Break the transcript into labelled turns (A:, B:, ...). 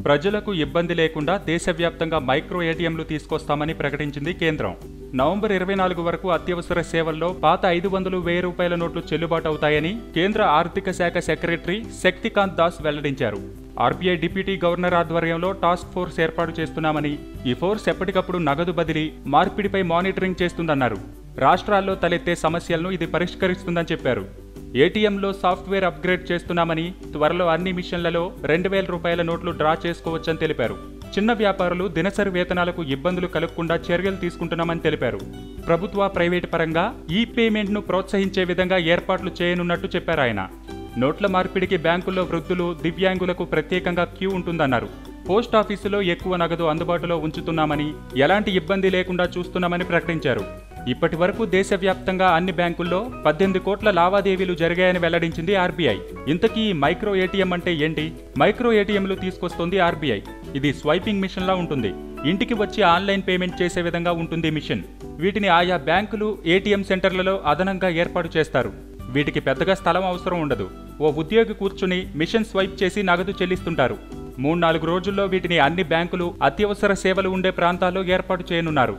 A: ప్రజలకు ఇబ్బంది లేకుండా దేశవ్యాప్తంగా మైక్రో ఏటీఎంలు తీసుకొస్తామని ప్రకటించింది కేంద్రం. నవంబర్ 24 వరకు అత్యవసర సేవల్లో పాత 500, 1000 రూపాయల నోట్లు చెల్లుబాటు అవుతాయని కేంద్ర ఆర్థిక శాఖ సెక్రటరీ శక్తికాంత్ దాస్ వెల్లడించారు. ఆర్బీఐ డిప్యూటీ గవర్నర్ ఆధ్వర్యంలో టాస్క్ ఫోర్స్ ఏర్పాటు చేస్తున్నామని, ఈ ఫోర్స్ ఎప్పటికప్పుడు నగదు బదిలీ, మార్పిడిపై మానిటరింగ్ చేస్తుందన్నారు. రాష్ట్రాల్లో తలెత్తే సమస్యలను ఇది పరిష్కరిస్తుందని చెప్పారు. ఏటీఎంలో సాఫ్ట్వేర్ అప్గ్రేడ్ చేస్తున్నామని, త్వరలో అన్ని మిషన్లలో 2000 రూపాయల నోట్లు డ్రా చేసుకోవచ్చని తెలిపారు. చిన్న వ్యాపారులు దినసరి వేతనాలకు ఇబ్బందులు కలగకుండా చర్యలు తీసుకుంటున్నామని తెలిపారు. ప్రభుత్వ, ప్రైవేటు పరంగా ఈ పేమెంట్ను ప్రోత్సహించే విధంగా ఏర్పాట్లు చేయనున్నట్టు చెప్పారు ఆయన. నోట్ల మార్పిడికి బ్యాంకుల్లో వృద్ధులు, దివ్యాంగులకు ప్రత్యేకంగా క్యూ ఉంటుందన్నారు. పోస్టాఫీసులో ఎక్కువ నగదు అందుబాటులో ఉంచుతున్నామని, ఎలాంటి ఇబ్బంది లేకుండా చూస్తున్నామని ప్రకటించారు. ఇప్పటి వరకు దేశవ్యాప్తంగా అన్ని బ్యాంకుల్లో 18 కోట్ల లావాదేవీలు జరిగాయని వెల్లడించింది ఆర్బీఐ. ఇంతకీ మైక్రో ఏటీఎం అంటే ఏంటి? మైక్రో ఏటీఎంలు తీసుకొస్తోంది ఆర్బీఐ. ఇది స్వైపింగ్ మిషన్లా ఉంటుంది. ఇంటికి వచ్చి ఆన్లైన్ పేమెంట్ చేసే విధంగా ఉంటుంది మిషన్. వీటిని ఆయా బ్యాంకులు, ఏటీఎం సెంటర్లలో అదనంగా ఏర్పాటు చేస్తారు. వీటికి పెద్దగా స్థలం అవసరం ఉండదు. ఓ ఉద్యోగి కూర్చుని మిషన్ స్వైప్ చేసి నగదు చెల్లిస్తుంటారు. 3-4 రోజుల్లో వీటిని అన్ని బ్యాంకులు, అత్యవసర సేవలు ఉండే ప్రాంతాల్లో ఏర్పాటు చేయనున్నారు.